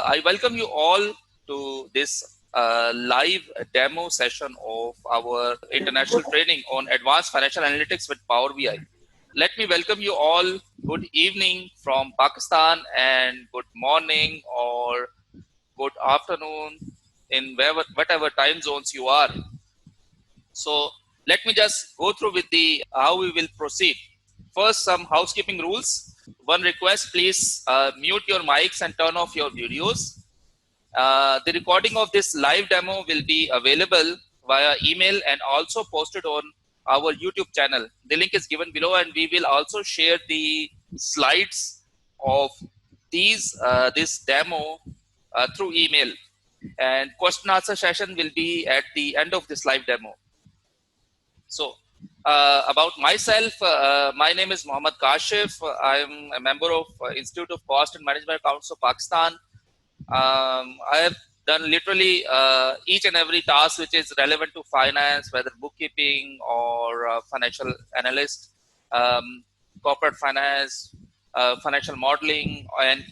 I welcome you all to this live demo session of our international training on advanced financial analytics with Power BI. Let me welcome you all. Good evening from Pakistan and good morning or good afternoon in whatever time zones you are. So let me just go through with the how we will proceed. First, some housekeeping rules. One request, please mute your mics and turn off your videos. The recording of this live demo will be available via email and also posted on our YouTube channel. The link is given below, and we will also share the slides of this demo through email. And question answer session will be at the end of this live demo. So about myself, my name is Mohammad Kashif. I am a member of Institute of Cost and Management Accounts of Pakistan. I have done literally each and every task which is relevant to finance, whether bookkeeping or financial analyst, corporate finance, financial modeling, and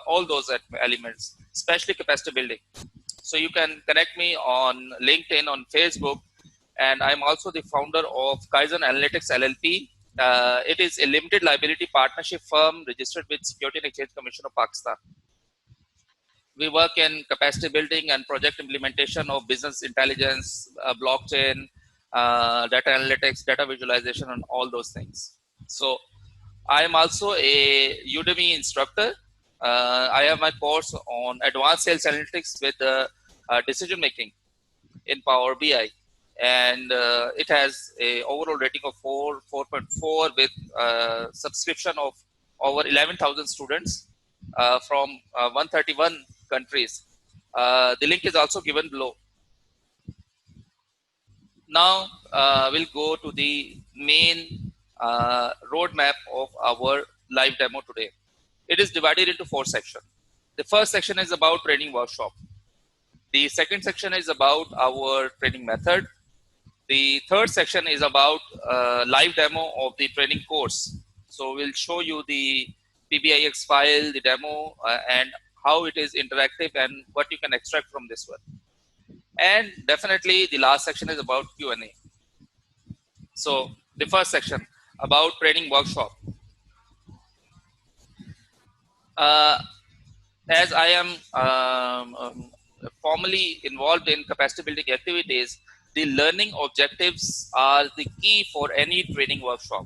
all those elements, especially capacity building. So you can connect me on LinkedIn, on Facebook, and I'm also the founder of Kaizen Analytics LLP. It is a limited liability partnership firm registered with Security and Exchange Commission of Pakistan. We work in capacity building and project implementation of business intelligence, blockchain, data analytics, data visualization, and all those things. So I am also a Udemy instructor. I have my course on advanced sales analytics with decision making in Power BI. And it has a overall rating of 4.4 with subscription of over 11,000 students from 131 countries. The link is also given below. Now we'll go to the main roadmap of our live demo today. It is divided into 4 sections. The first section is about training workshop. The second section is about our training method. The third section is about live demo of the training course. So we'll show you the PBIX file, the demo, and how it is interactive and what you can extract from this one. And definitely the last section is about Q&A. So the first section about training workshop. As I am formally involved in capacity building activities, the learning objectives are the key for any training workshop.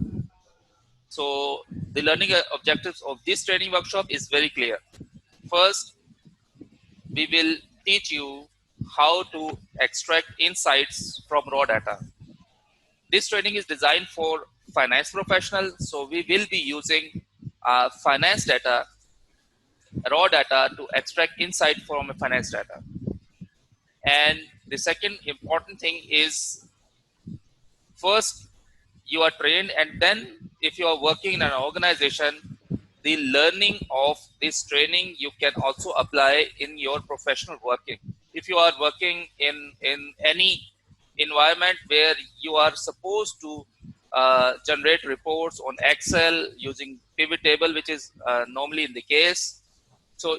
So the learning objectives of this training workshop is very clear. First, we will teach you how to extract insights from raw data. This training is designed for finance professionals, so we will be using finance data, raw data, to extract insight from finance data. And the second important thing is, first you are trained, and then if you are working in an organization, the learning of this training you can also apply in your professional working. If you are working in any environment where you are supposed to generate reports on Excel using pivot table, which is normally in the case, so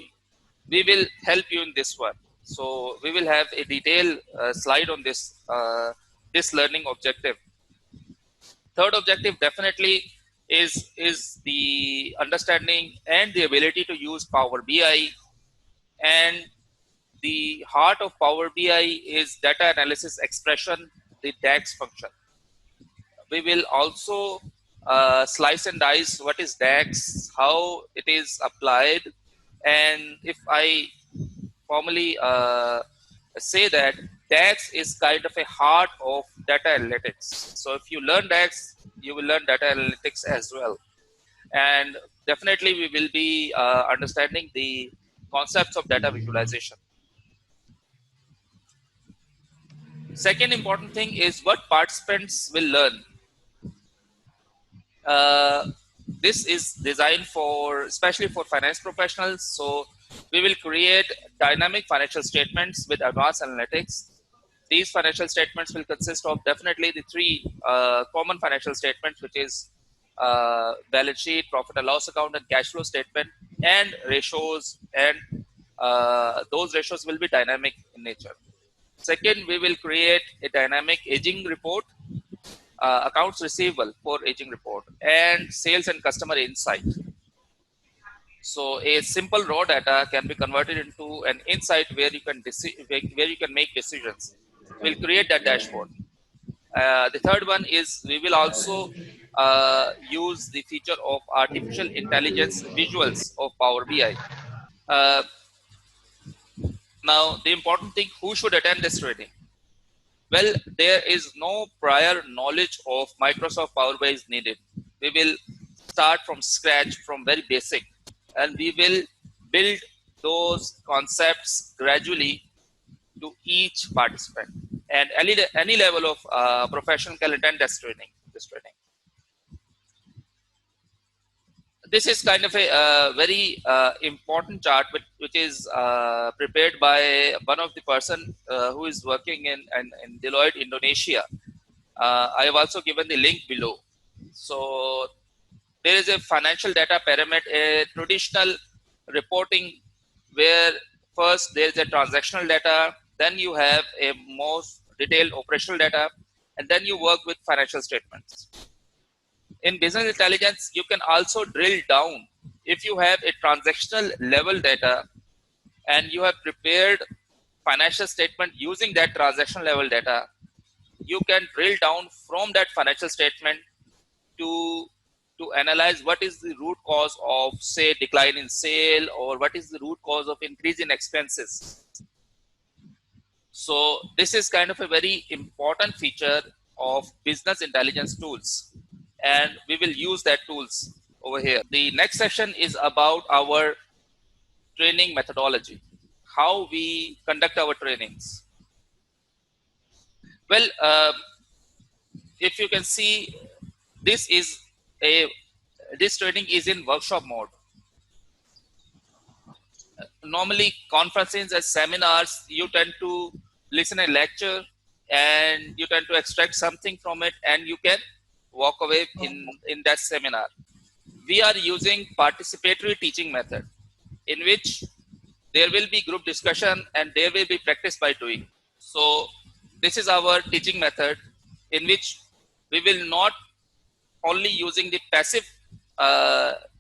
we will help you in this one. So we will have a detailed slide on this this learning objective. Third objective definitely is the understanding and the ability to use Power BI. And the heart of Power BI is data analysis expression, the DAX function. We will also slice and dice what is DAX, how it is applied, and if I formally say that DAX is kind of a heart of data analytics. So if you learn DAX, you will learn data analytics as well. And definitely we will be understanding the concepts of data visualization. Second important thing is what participants will learn. This is designed for, especially for finance professionals. So we will create dynamic financial statements with advanced analytics. These financial statements will consist of definitely the 3 common financial statements, which is balance sheet, profit and loss account, and cash flow statement, and ratios and those ratios will be dynamic in nature. Second, we will create a dynamic aging report, accounts receivable for aging report, and sales and customer insight. So a simple raw data can be converted into an insight where you can where you can make decisions. We'll create that dashboard. The third one is we will also use the feature of artificial intelligence visuals of Power BI. Uh, Now, the important thing, who should attend this training? Well, there is no prior knowledge of Microsoft Power BI is needed. We will start from scratch, from very basic, and we will build those concepts gradually to each participant. And any level of profession can attend this training. This is kind of a very important chart, which is prepared by one of the person who is working in Deloitte, Indonesia. I have also given the link below. So there is a financial data pyramid, a traditional reporting where first there is a transactional data, then you have a most detailed operational data, and then you work with financial statements. In business intelligence, you can also drill down. If you have a transactional level data and you have prepared financial statement using that transactional level data, you can drill down from that financial statement to analyze what is the root cause of, say, decline in sale, or what is the root cause of increase in expenses. So this is kind of a very important feature of business intelligence tools, and we will use that tools over here. The next session is about our training methodology, how we conduct our trainings. Well, if you can see, this is this training is in workshop mode. Normally, conferences and seminars, you tend to listen a lecture and you tend to extract something from it, and you can walk away in that seminar. We are using participatory teaching method, in which there will be group discussion and there will be practice by doing. So this is our teaching method, in which we will not only using the passive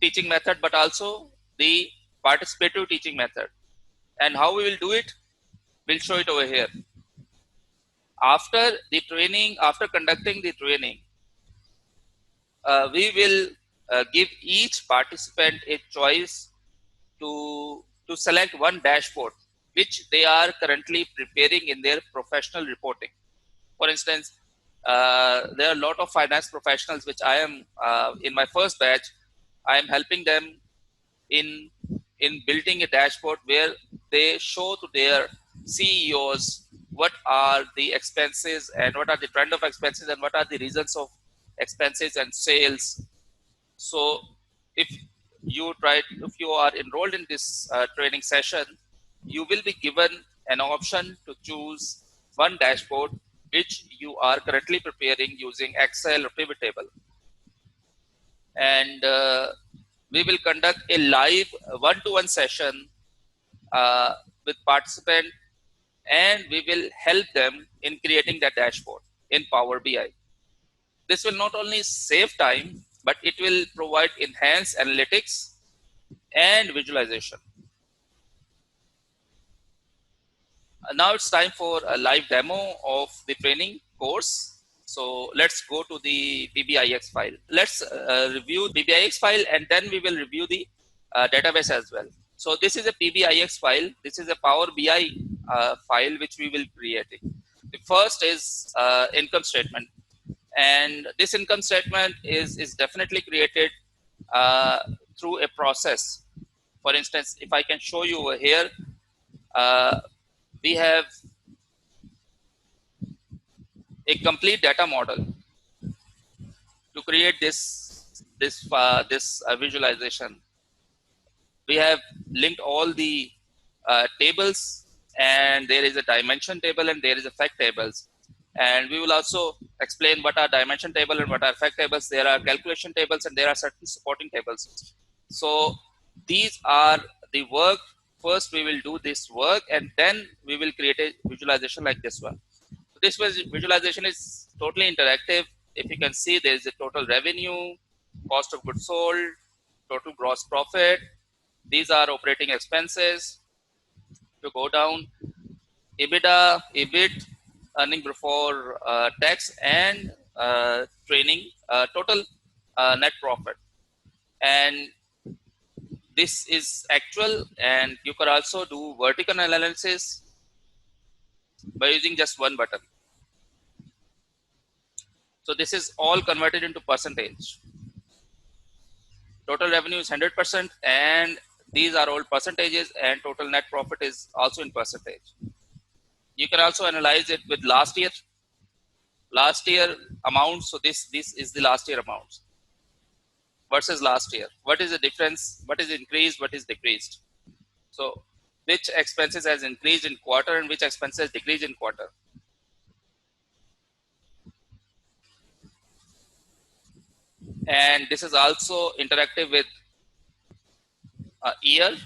teaching method, but also the participative teaching method. And how we will do it, we'll show it over here. After the training, after conducting the training, we will give each participant a choice to select one dashboard which they are currently preparing in their professional reporting. For instance, there are a lot of finance professionals which I am in my first batch. I am helping them in building a dashboard where they show to their CEOs what are the expenses and what are the trend of expenses and what are the reasons of expenses and sales. So if you are enrolled in this training session, you will be given an option to choose one dashboard which you are currently preparing using Excel or pivot table. And we will conduct a live one-to-one session with participant, and we will help them in creating that dashboard in Power BI. This will not only save time, but it will provide enhanced analytics and visualization. Now it's time for a live demo of the training course. So let's go to the PBIX file. Let's review PBIX file, and then we will review the database as well. So this is a PBIX file. This is a Power BI file which we will create. The first is income statement. And this income statement is definitely created through a process. For instance, if I can show you over here, we have a complete data model to create this visualization. We have linked all the tables, and there is a dimension table and there is a fact tables. And we will also explain what are dimension table and what are fact tables. There are calculation tables and there are certain supporting tables. So these are the work first we will do this work and then we will create a visualization like this one. This visualization is totally interactive. If you can see, there is a total revenue, cost of goods sold, total gross profit. These are operating expenses. To go down, EBITDA, EBIT, earning before tax, and training, total net profit. And this is actual, and you can also do vertical analysis by using just one button. So this is all converted into percentage. Total revenue is 100%, and these are all percentages, and total net profit is also in percentage. You can also analyze it with last year amounts. So this is the last year amounts versus last year. What is the difference? What is increased? What is decreased? So which expenses has increased in quarter and which expenses decreased in quarter. And this is also interactive with year,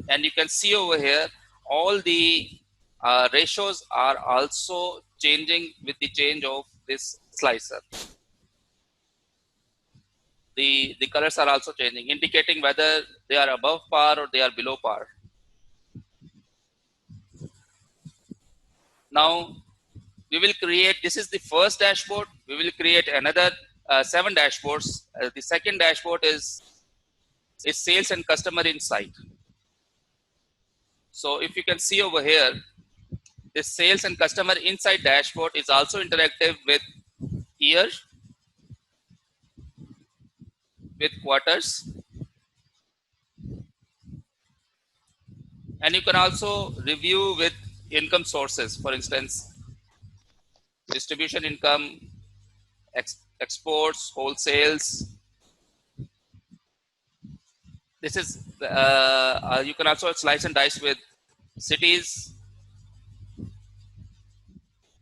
and you can see over here all the ratios are also changing with the change of this slicer. The colors are also changing, indicating whether they are above par or they are below par. Now we will create, this is the first dashboard. We will create another 7 dashboards. The second dashboard is sales and customer insight. So if you can see over here, this sales and customer insight dashboard is also interactive with year, with quarters, and you can also review with income sources. For instance, distribution income, exports, wholesales. This is you can also slice and dice with cities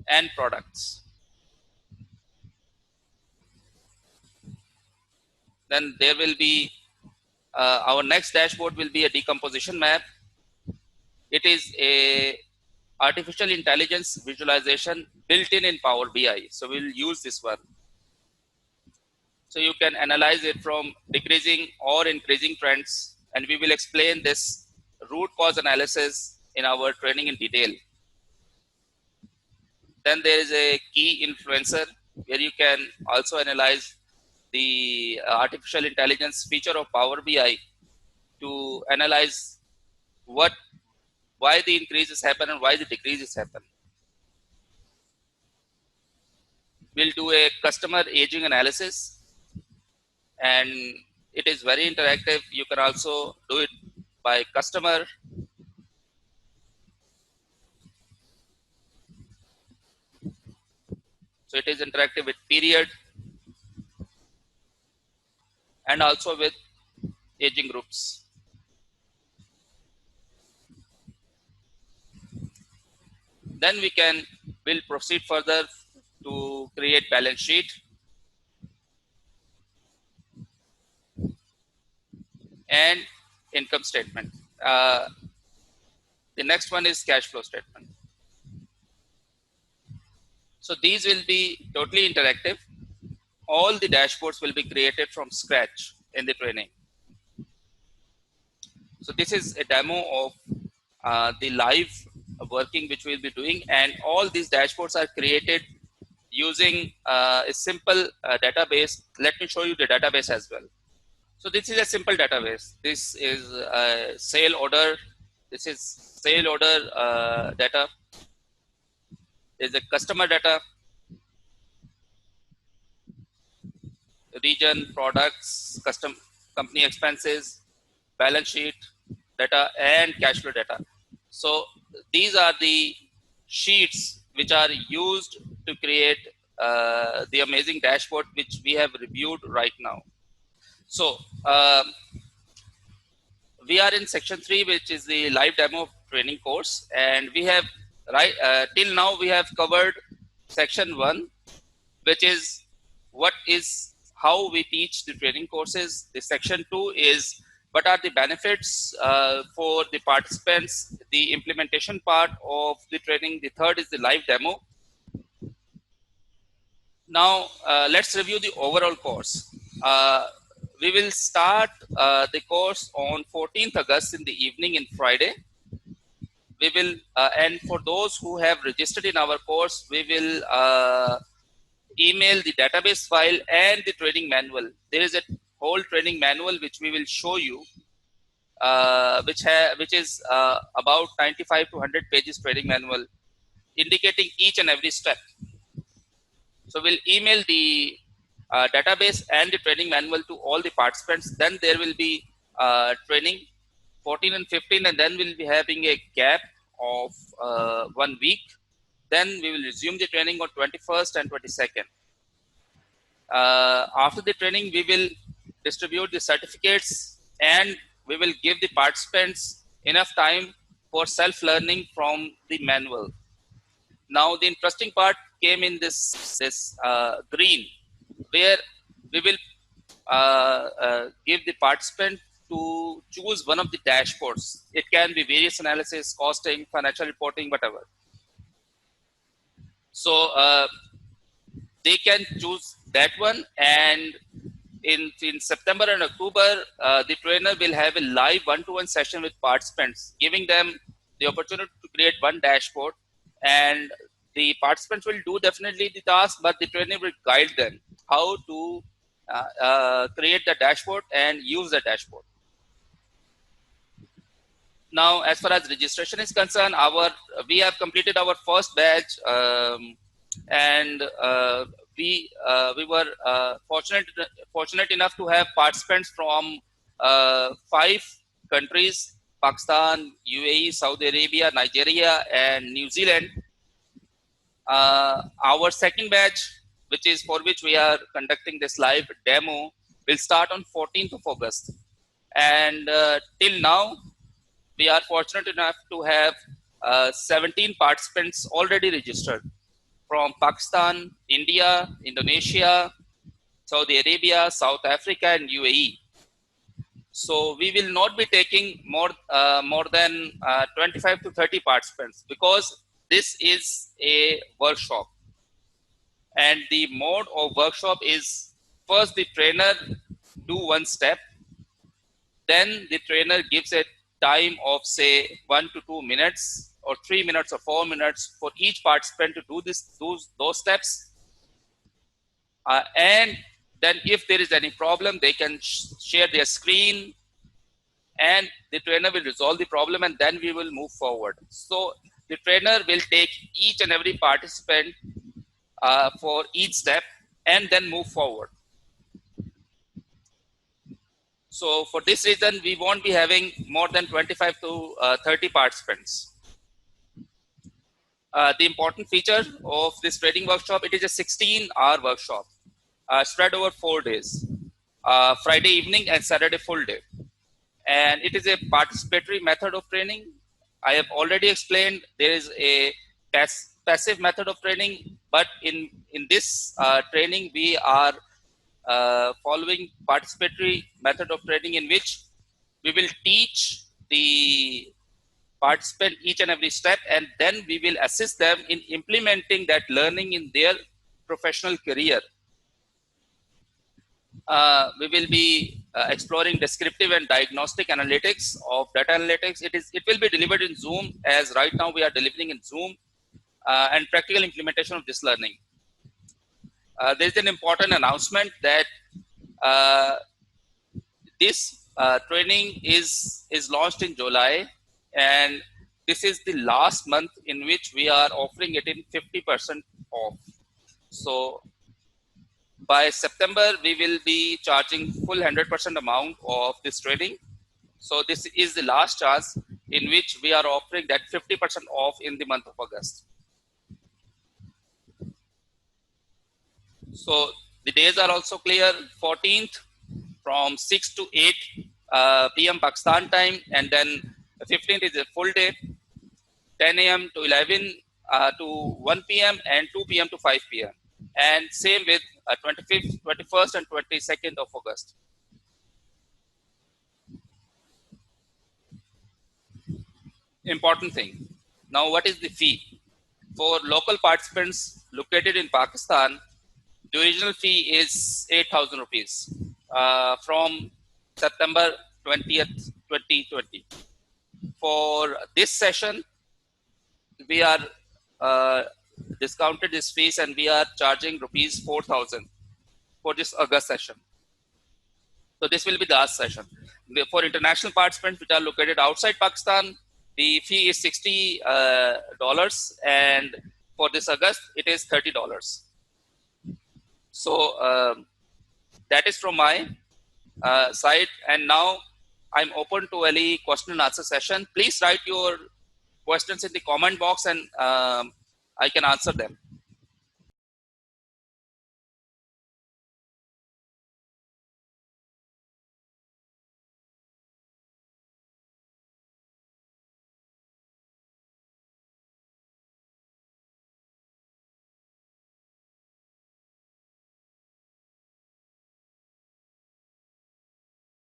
and products. Then there will be our next dashboard will be a decomposition map. It is a artificial intelligence visualization built in Power BI. So we'll use this one. So you can analyze it from decreasing or increasing trends, and we will explain this root cause analysis in our training in detail. Then there is a key influencer where you can also analyze the artificial intelligence feature of Power BI to analyze why the increases happen and why the decreases happen. We'll do a customer aging analysis, and it is very interactive. You can also do it by customer. So it is interactive with period and also with aging groups. Then we'll proceed further to create balance sheet. And income statement. The next one is cash flow statement. So these will be totally interactive. All the dashboards will be created from scratch in the training. So this is a demo of the live working which we'll be doing, and all these dashboards are created using a simple database. Let me show you the database as well. So this is a simple database. This is sale order. This is sale order data. There's a customer data, region, products, custom company expenses, balance sheet data, and cash flow data. So these are the sheets which are used to create the amazing dashboard which we have reviewed right now. So we are in section 3, which is the live demo training course, and we have till now we have covered section 1, which is how we teach the training courses. The section 2 is what are the benefits for the participants, the implementation part of the training. The third is the live demo. Now, let's review the overall course. We will start the course on 14th August in the evening in Friday. We will, and for those who have registered in our course, we will email the database file and the training manual. There is a whole training manual which we will show you, which is about 95 to 100 pages training manual, indicating each and every step. So we'll email the database and the training manual to all the participants. Then there will be training 14 and 15, and then we'll be having a gap of 1 week. Then we will resume the training on 21st and 22nd. After the training, we will distribute the certificates, and we will give the participants enough time for self-learning from the manual. Now, the interesting part came in this green, where we will give the participant to choose one of the dashboards. It can be various analysis, costing, financial reporting, whatever. So they can choose that one, and in September and October, the trainer will have a live one-to-one session with participants, giving them the opportunity to create one dashboard, and the participants will do definitely the task, but the trainer will guide them how to create the dashboard and use the dashboard. Now, as far as registration is concerned, we have completed our first batch, and we were fortunate enough to have participants from 5 countries: Pakistan, UAE, Saudi Arabia, Nigeria, and New Zealand. Our second batch, which is for which we are conducting this live demo, will start on 14th of August. And till now, we are fortunate enough to have 17 participants already registered from Pakistan, India, Indonesia, Saudi Arabia, South Africa, and UAE. So we will not be taking more than 25 to 30 participants, because this is a workshop. And the mode of workshop is, first the trainer do one step, then the trainer gives a time of say 1 to 2 minutes or 3 minutes or 4 minutes for each participant to do those steps. And then if there is any problem, they can share their screen, and the trainer will resolve the problem, and then we will move forward. So the trainer will take each and every participant for each step and then move forward. So for this reason, we won't be having more than 25 to 30 participants. The important feature of this training workshop, it is a 16-hour workshop spread over 4 days, Friday evening and Saturday full day. And it is a participatory method of training. I have already explained there is a passive method of training, but in this training, we are following participatory method of training, in which we will teach the participant each and every step, and then we will assist them in implementing that learning in their professional career. We will be exploring descriptive and diagnostic analytics of data analytics. It will be delivered in Zoom, as right now we are delivering in Zoom, and practical implementation of this learning. There is an important announcement that this training is launched in July, and this is the last month in which we are offering it in 50% off. So by September, we will be charging full 100% amount of this training. So this is the last chance in which we are offering that 50% off in the month of August. So the days are also clear: 14th from 6 to 8 p.m. Pakistan time, and then 15th is a full day, 10 a.m. to 11 to 1 p.m. and 2 p.m. to 5 p.m. And same with 25th, 21st, and 22nd of August. important thing. Now, what is the fee? For local participants located in Pakistan, the original fee is 8,000 rupees from September 20th, 2020. For this session, we are uh, discounted this fees and we are charging rupees 4,000 for this August session. So this will be the last session. For international participants which are located outside Pakistan, the fee is $60, and for this August, it is $30. So that is from my side. And now I'm open to any question and answer session. Please write your questions in the comment box and I can answer them.